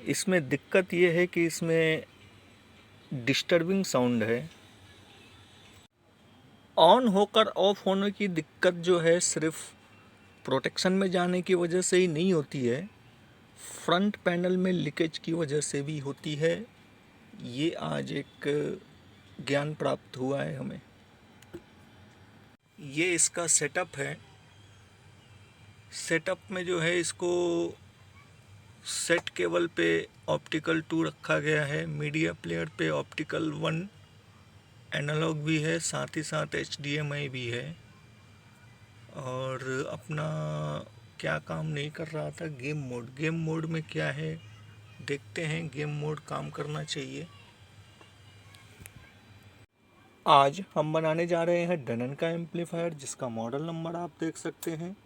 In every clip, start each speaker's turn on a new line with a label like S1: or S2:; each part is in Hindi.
S1: इसमें दिक्कत ये है कि इसमें डिस्टर्बिंग साउंड है। ऑन होकर ऑफ होने की दिक्कत जो है सिर्फ प्रोटेक्शन में जाने की वजह से ही नहीं होती है, फ्रंट पैनल में लीकेज की वजह से भी होती है। ये आज एक ज्ञान प्राप्त हुआ है हमें। ये इसका सेटअप है। सेटअप में जो है इसको सेट केबल पे ऑप्टिकल 2 रखा गया है, मीडिया प्लेयर पे ऑप्टिकल 1 एनालॉग भी है, साथ ही साथ HDMI भी है। और अपना क्या काम नहीं कर रहा था, गेम मोड में क्या है देखते हैं। गेम मोड काम करना चाहिए। आज हम बनाने जा रहे हैं डनन का एम्पलीफायर, जिसका मॉडल नंबर आप देख सकते हैं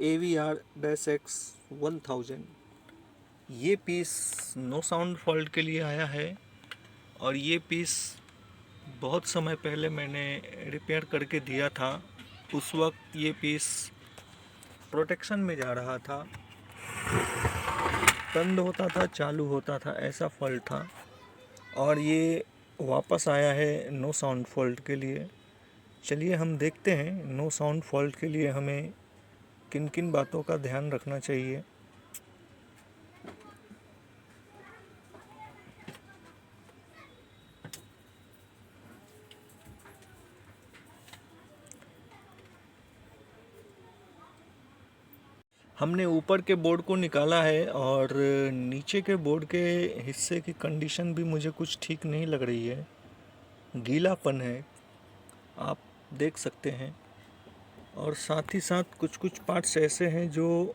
S1: AVR-X1000। ये पीस नो साउंड फॉल्ट के लिए आया है और ये पीस बहुत समय पहले मैंने रिपेयर करके दिया था। उस वक्त ये पीस प्रोटेक्शन में जा रहा था, बंद होता था चालू होता था, ऐसा फॉल्ट था। और ये वापस आया है नो साउंड फॉल्ट के लिए। चलिए हम देखते हैं नो साउंड फॉल्ट के लिए हमें किन किन बातों का ध्यान रखना चाहिए। हमने ऊपर के बोर्ड को निकाला है और नीचे के बोर्ड के हिस्से की कंडीशन भी मुझे कुछ ठीक नहीं लग रही है। गीलापन है, आप देख सकते हैं। और साथ ही साथ कुछ कुछ पार्ट्स ऐसे हैं जो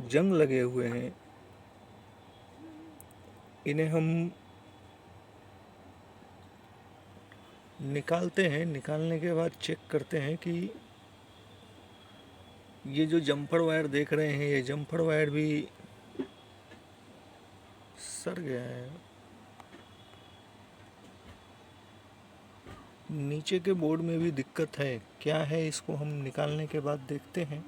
S1: जंग लगे हुए हैं। इन्हें हम निकालते हैं। निकालने के बाद चेक करते हैं कि ये जो जम्पर वायर देख रहे हैं, ये जम्पर वायर भी सड़ गया है। नीचे के बोर्ड में भी दिक्कत है, क्या है इसको हम निकालने के बाद देखते हैं।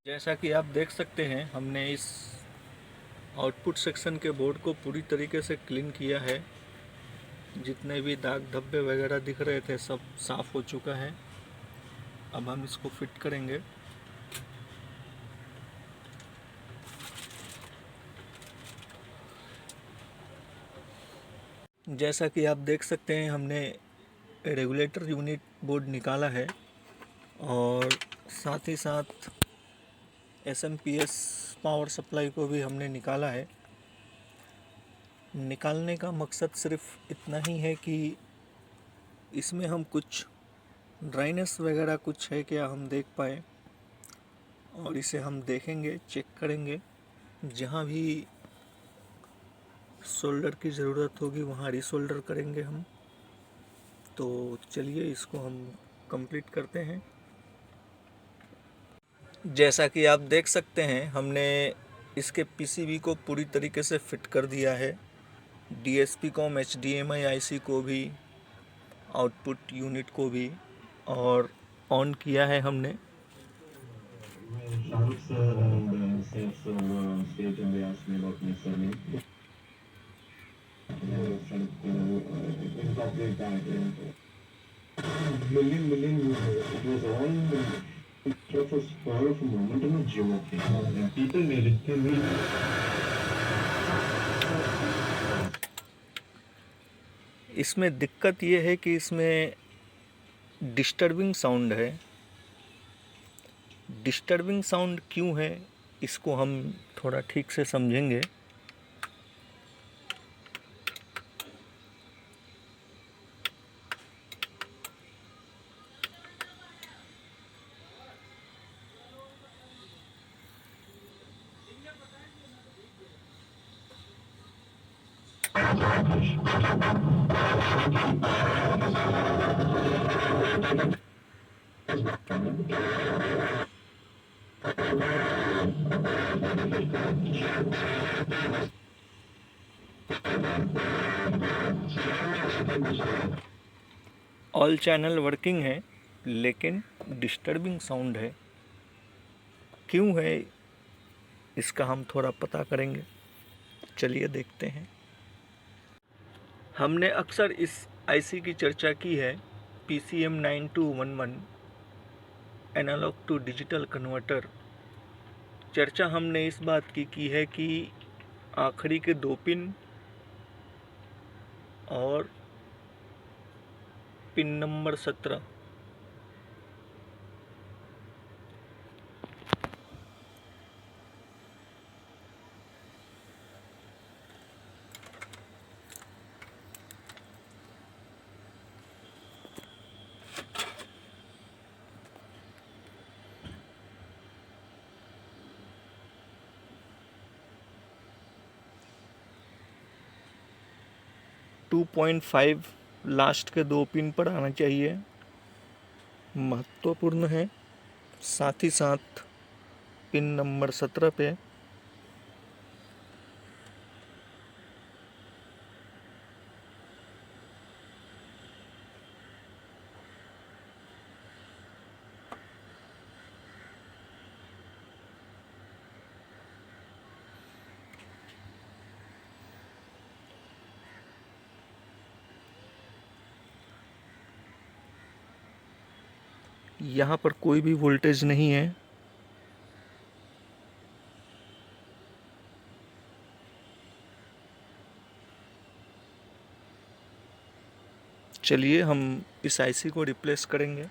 S1: जैसा कि आप देख सकते हैं, हमने इस आउटपुट सेक्शन के बोर्ड को पूरी तरीके से क्लीन किया है। जितने भी दाग धब्बे वगैरह दिख रहे थे सब साफ़ हो चुका है। अब हम इसको फिट करेंगे। जैसा कि आप देख सकते हैं, हमने रेगुलेटर यूनिट बोर्ड निकाला है और साथ ही साथ SMPS पावर सप्लाई को भी हमने निकाला है। निकालने का मकसद सिर्फ इतना ही है कि इसमें हम कुछ ड्राइनेस वगैरह कुछ है क्या हम देख पाए, और इसे हम देखेंगे, चेक करेंगे। जहाँ भी सोल्डर की ज़रूरत होगी वहाँ रीसोल्डर करेंगे हम। तो चलिए इसको हम कंप्लीट करते हैं। जैसा कि आप देख सकते हैं, हमने इसके PCB को पूरी तरीके से फिट कर दिया है। DSP कॉम HDMI IC को भी, आउटपुट यूनिट को भी, और ऑन किया है हमने। इसमें दिक्कत ये है कि इसमें डिस्टर्बिंग साउंड है। डिस्टर्बिंग साउंड क्यों है, इसको हम थोड़ा ठीक से समझेंगे। ऑल चैनल वर्किंग है, लेकिन डिस्टर्बिंग साउंड है। क्यों है इसका हम थोड़ा पता करेंगे, चलिए देखते हैं। हमने अक्सर इस आईसी की चर्चा की है, PCM9211 analogue to digital converter. चर्चा हमने इस बात की है कि आखिरी के 2 पिन और पिन नंबर 17 2.5 लास्ट के 2 पिन पर आना चाहिए, महत्वपूर्ण है। साथ ही साथ पिन नंबर 17 पे यहाँ पर कोई भी वोल्टेज नहीं है। चलिए हम इस आईसी को रिप्लेस करेंगे।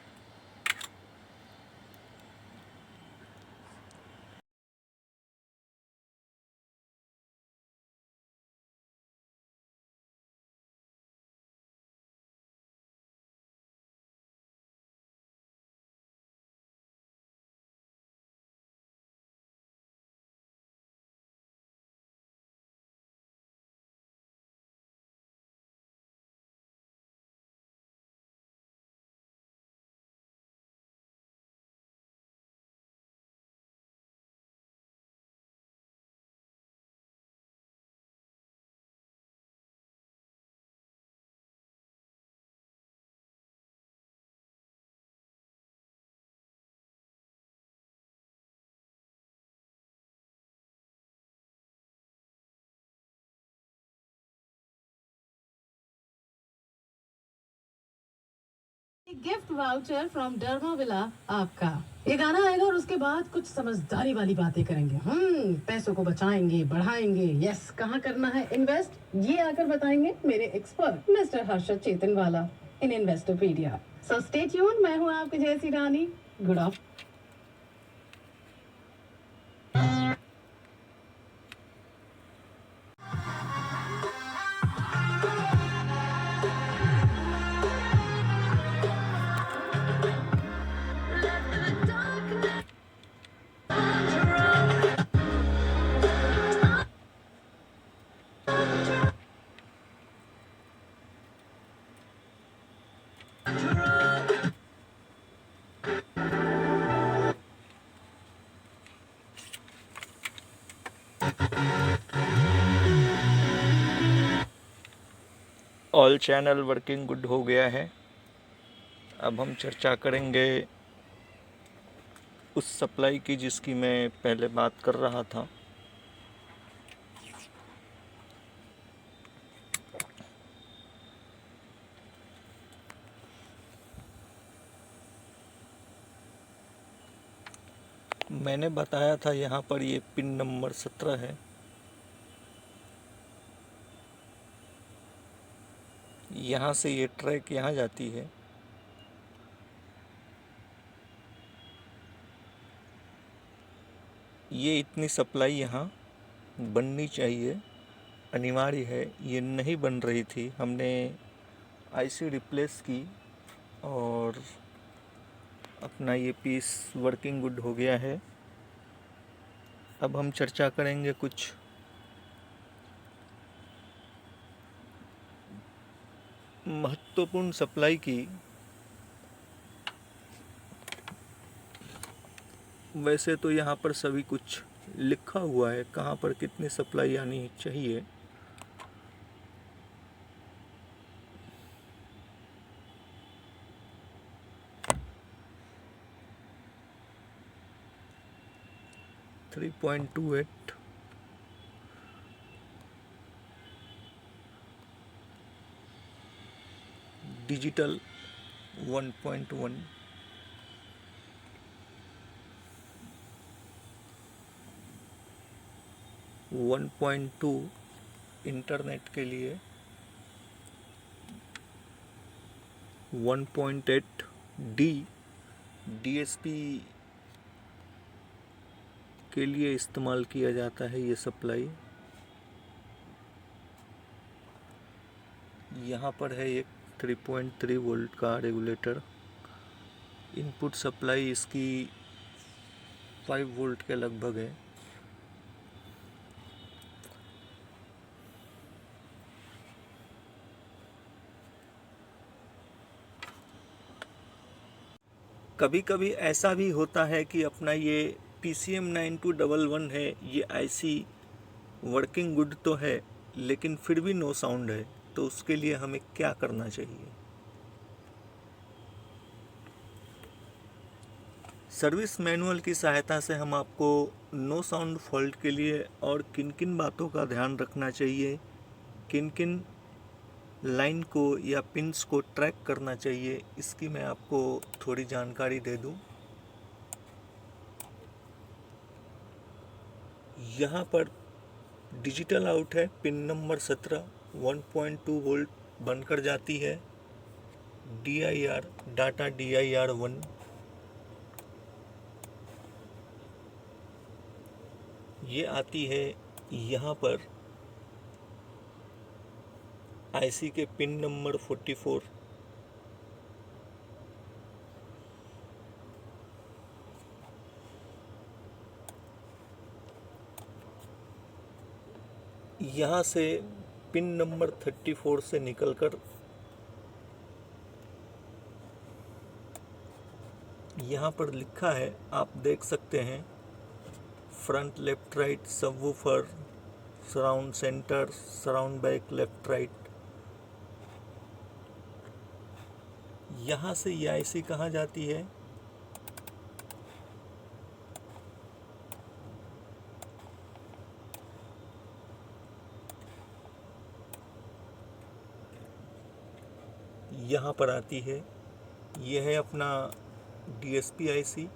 S2: गिफ्ट वाउचर फ्रॉम डर्माविला आपका। ये गाना आएगा और उसके बाद कुछ समझदारी वाली बातें करेंगे। पैसों को बचाएंगे, बढ़ाएंगे। यस, कहाँ करना है इन्वेस्ट, ये आकर बताएंगे मेरे expert mister Harshad Chetanwala in Investopedia. So stay tuned, मैं हूँ आपकी जैसी Rani. Good afternoon.
S1: All channel working good हो गया है। अब हम चर्चा करेंगे उस सप्लाई की जिसकी मैं पहले बात कर रहा था। मैंने बताया था यहाँ पर ये पिन नंबर 17 है। यहाँ से ये ट्रैक यहाँ जाती है। ये इतनी सप्लाई यहाँ बननी चाहिए, अनिवार्य है। ये नहीं बन रही थी, हमने आईसी रिप्लेस की और अपना ये पीस वर्किंग गुड हो गया है। अब हम चर्चा करेंगे कुछ महत्वपूर्ण सप्लाई की, वैसे तो यहाँ पर सभी कुछ लिखा हुआ है कहाँ पर कितनी सप्लाई आनी चाहिए। $3.28, डिजिटल 1.1, 1.2 इंटरनेट के लिए, 1.8 डीएसपी के लिए इस्तेमाल किया जाता है ये सप्लाई। यहाँ पर है एक 3.3 वोल्ट का रेगुलेटर। इनपुट सप्लाई इसकी 5 वोल्ट के लगभग है। कभी कभी ऐसा भी होता है कि अपना ये PCM9211 है, ये आईसी वर्किंग गुड तो है लेकिन फिर भी नो साउंड है, तो उसके लिए हमें क्या करना चाहिए। सर्विस मैनुअल की सहायता से हम आपको नो साउंड फॉल्ट के लिए और किन किन बातों का ध्यान रखना चाहिए, किन किन लाइन को या पिंस को ट्रैक करना चाहिए, इसकी मैं आपको थोड़ी जानकारी दे दूं। यहाँ पर डिजिटल आउट है, पिन नंबर 17 1.2 वोल्ट बनकर जाती है। DIR डाटा DIR 1, ये आती है यहाँ पर आईसी के पिन नंबर 44। यहाँ से पिन नंबर 34 से निकलकर यहाँ पर लिखा है, आप देख सकते हैं, front left right subwoofer, surround centre, surround back left right. यहाँ से ये आईसी कहाँ जाती है, यहाँ पर आती है। यह है अपना DSP आईसी।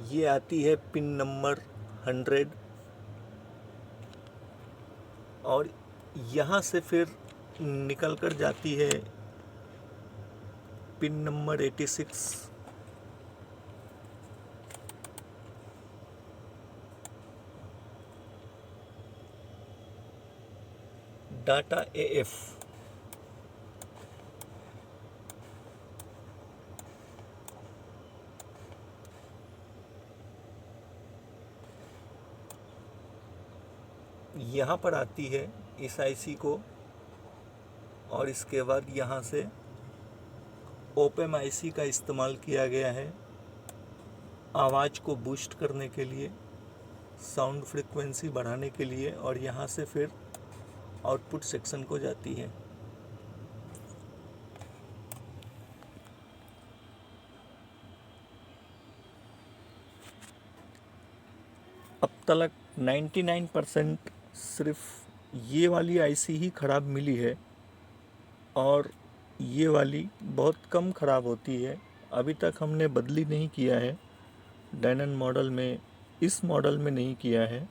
S1: ये आती है पिन नंबर 100 और यहाँ से फिर निकल कर जाती है पिन नंबर 86। Data AF। यहाँ पर आती है इस आईसी को, और इसके बाद यहाँ से ओपेम आईसी का इस्तेमाल किया गया है आवाज़ को बूस्ट करने के लिए, साउंड फ्रीक्वेंसी बढ़ाने के लिए, और यहाँ से फिर आउटपुट सेक्शन को जाती है। अब तक 99% सिर्फ ये वाली आईसी ही ख़राब मिली है और ये वाली बहुत कम ख़राब होती है। अभी तक हमने बदली नहीं किया है, डैनन मॉडल में, इस मॉडल में नहीं किया है।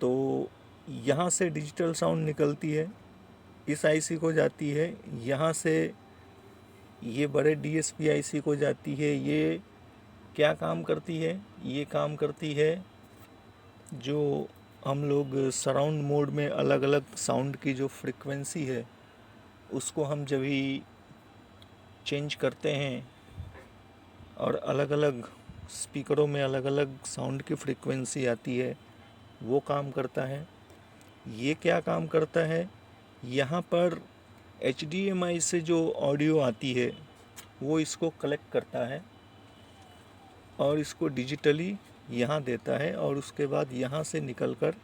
S1: तो यहाँ से डिजिटल साउंड निकलती है, इस आईसी को जाती है, यहाँ से ये बड़े DSP आईसी को जाती है। ये क्या काम करती है, ये काम करती है जो हम लोग सराउंड मोड में अलग अलग साउंड की जो फ्रिक्वेंसी है उसको हम जब भी चेंज करते हैं और अलग अलग स्पीकरों में अलग अलग साउंड की फ्रिक्वेंसी आती है, वो काम करता है। ये क्या काम करता है, यहाँ पर HDMI से जो ऑडियो आती है वो इसको कलेक्ट करता है और इसको डिजिटली यहाँ देता है और उसके बाद यहाँ से निकलकर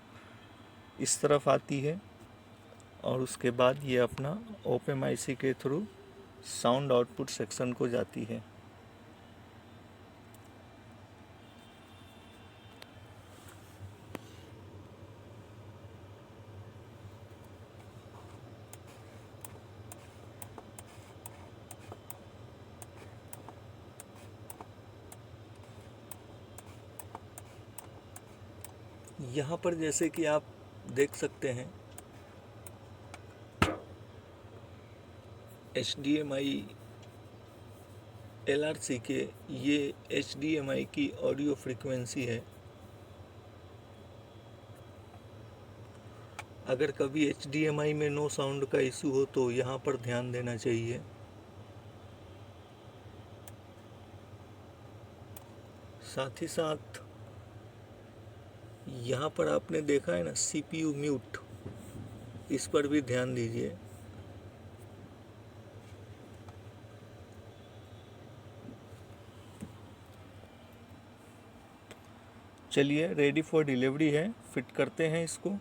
S1: इस तरफ आती है और उसके बाद ये अपना OPMIC के थ्रू साउंड आउटपुट सेक्शन को जाती है। यहाँ पर जैसे कि आप देख सकते हैं HDMI LRC के ये HDMI की ऑडियो फ्रीक्वेंसी है। अगर कभी HDMI में नो साउंड का इशू हो तो यहाँ पर ध्यान देना चाहिए। साथ ही साथ यहाँ पर आपने देखा है ना CPU म्यूट, इस पर भी ध्यान दीजिए। चलिए, रेडी फॉर डिलीवरी है, फिट करते हैं इसको।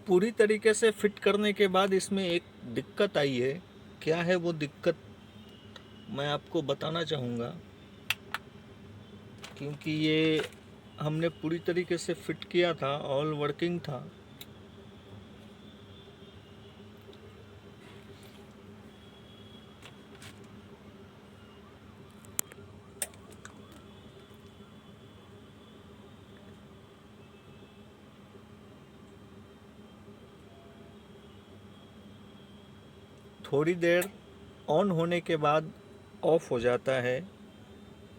S1: पूरी तरीके से फिट करने के बाद इसमें एक दिक्कत आई है। क्या है वो दिक्कत, मैं आपको बताना चाहूँगा, क्योंकि ये हमने पूरी तरीके से फिट किया था, ऑल वर्किंग था। थोड़ी देर ऑन होने के बाद ऑफ हो जाता है।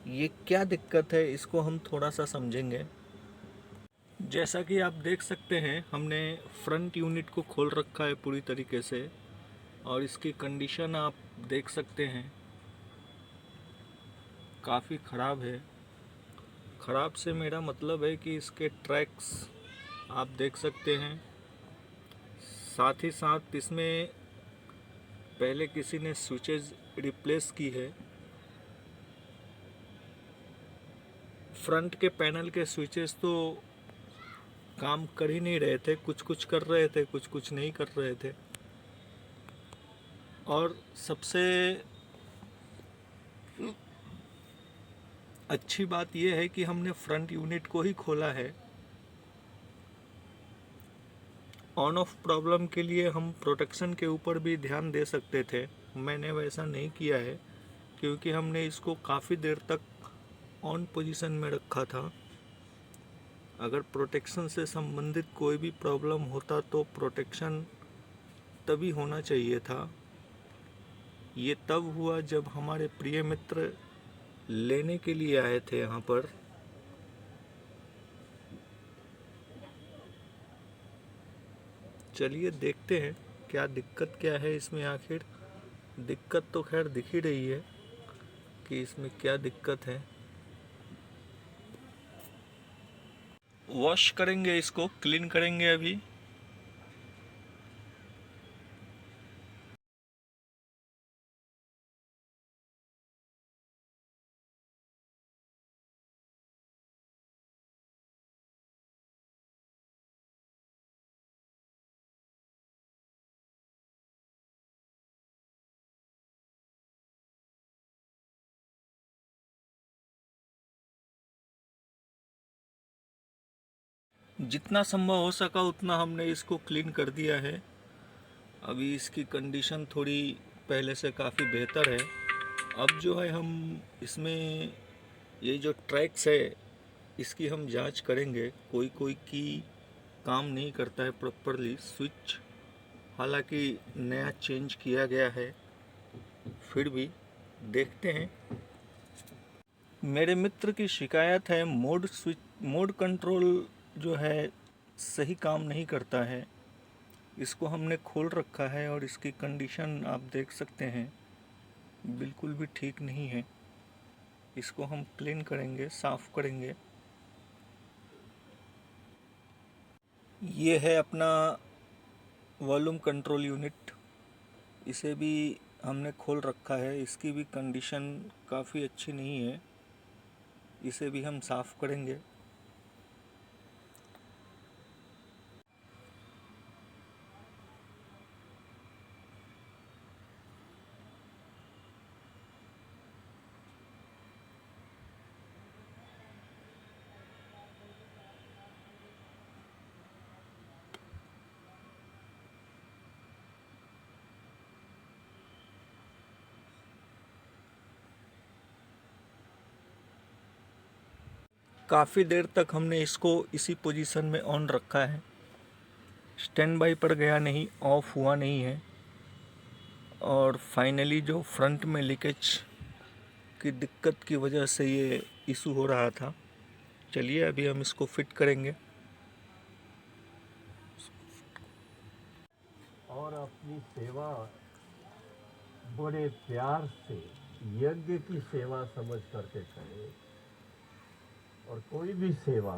S1: ये क्या दिक्कत है, इसको हम थोड़ा सा समझेंगे। जैसा कि आप देख सकते हैं, हमने फ्रंट यूनिट को खोल रखा है पूरी तरीके से और इसकी कंडीशन आप देख सकते हैं, काफ़ी ख़राब है। ख़राब से मेरा मतलब है कि इसके ट्रैक्स आप देख सकते हैं। साथ ही साथ इसमें पहले किसी ने स्विचेस रिप्लेस की है। फ्रंट के पैनल के स्विचेस तो काम कर ही नहीं रहे थे, कुछ कुछ कर रहे थे, कुछ कुछ नहीं कर रहे थे। और सबसे अच्छी बात यह है कि हमने फ्रंट यूनिट को ही खोला है। ऑन ऑफ प्रॉब्लम के लिए हम प्रोटेक्शन के ऊपर भी ध्यान दे सकते थे, मैंने वैसा नहीं किया है क्योंकि हमने इसको काफ़ी देर तक ऑन पोजीशन में रखा था। अगर प्रोटेक्शन से संबंधित कोई भी प्रॉब्लम होता तो प्रोटेक्शन तभी होना चाहिए था। ये तब हुआ जब हमारे प्रिय मित्र लेने के लिए आए थे यहाँ पर। चलिए देखते हैं क्या दिक्कत क्या है इसमें। आखिर दिक्कत तो खैर दिख ही रही है कि इसमें क्या दिक्कत है। वॉश करेंगे, इसको क्लीन करेंगे अभी। जितना संभव हो सका उतना हमने इसको क्लीन कर दिया है। अभी इसकी कंडीशन थोड़ी पहले से काफ़ी बेहतर है। अब जो है हम इसमें ये जो ट्रैक्स है इसकी हम जांच करेंगे। कोई कोई की काम नहीं करता है प्रॉपरली स्विच, हालांकि नया चेंज किया गया है, फिर भी देखते हैं। मेरे मित्र की शिकायत है मोड कंट्रोल जो है सही काम नहीं करता है। इसको हमने खोल रखा है और इसकी कंडीशन आप देख सकते हैं, बिल्कुल भी ठीक नहीं है। इसको हम क्लीन करेंगे, साफ करेंगे। ये है अपना वॉल्यूम कंट्रोल यूनिट, इसे भी हमने खोल रखा है। इसकी भी कंडीशन काफ़ी अच्छी नहीं है, इसे भी हम साफ करेंगे। काफ़ी देर तक हमने इसको इसी पोजीशन में ऑन रखा है, स्टैंड बाई पर गया नहीं, ऑफ हुआ नहीं है। और फाइनली जो फ्रंट में लीकेज की दिक्कत की वजह से ये इशू हो रहा था। चलिए अभी हम इसको फिट करेंगे।
S3: और अपनी सेवा बड़े प्यार से यज्ञ की सेवा समझ करके करें। और कोई भी सेवा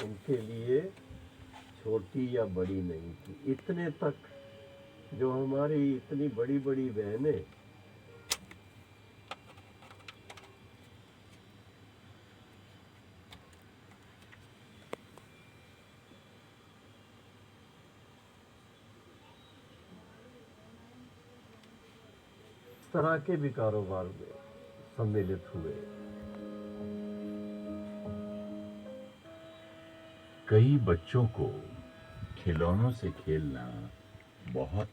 S3: उनके लिए छोटी या बड़ी नहीं थी। इतने तक जो हमारी इतनी बड़ी बड़ी बहनें इस तरह के भी कारोबार में सम्मिलित हुए।
S4: कई बच्चों को खिलौनों से खेलना बहुत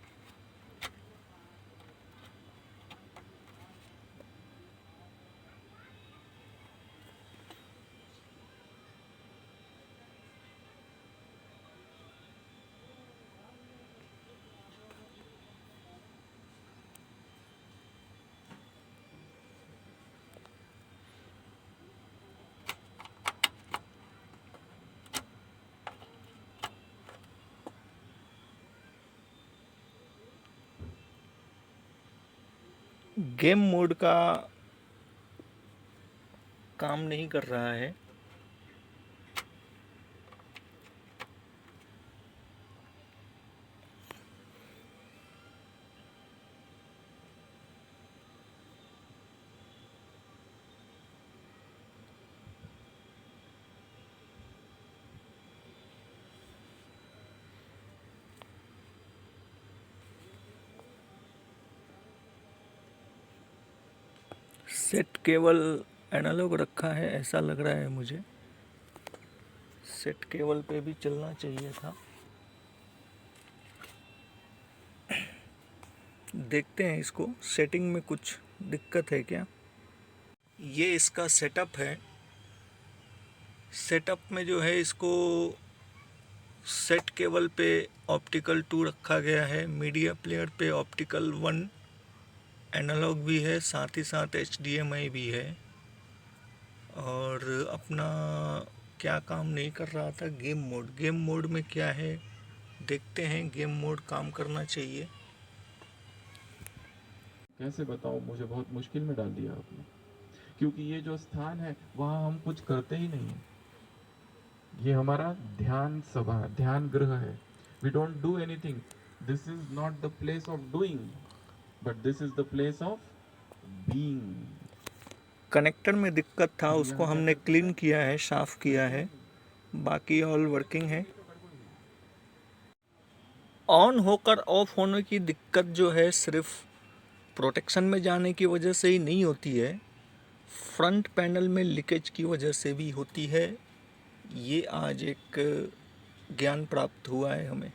S1: गेम मोड का काम नहीं कर रहा है। सेट केवल एनालॉग रखा है ऐसा लग रहा है मुझे। सेट केबल पे भी चलना चाहिए था। देखते हैं इसको, सेटिंग में कुछ दिक्कत है क्या। ये इसका सेटअप है। सेटअप में जो है इसको सेट केबल पे ऑप्टिकल 2 रखा गया है, मीडिया प्लेयर पे ऑप्टिकल 1 एनालॉग भी है, साथ ही साथ HDMI भी है। और अपना क्या काम नहीं कर रहा था, गेम मोड में क्या है देखते हैं। गेम मोड काम करना चाहिए।
S5: कैसे बताऊं, मुझे बहुत मुश्किल में डाल दिया आपने, क्योंकि ये जो स्थान है वहाँ हम कुछ करते ही नहीं है। ये हमारा ध्यान सभा, ध्यान गृह है। We don't do anything. This is not the place of doing, but this is the place of being.
S1: Connector में दिक्कत था, उसको हमने क्लीन किया है, साफ किया है, बाकी ऑल वर्किंग है। ऑन होकर ऑफ होने की दिक्कत जो है सिर्फ प्रोटेक्शन में जाने की वजह से ही नहीं होती है, फ्रंट पैनल में लीकेज की वजह से भी होती है। ये आज एक ज्ञान प्राप्त हुआ है हमें।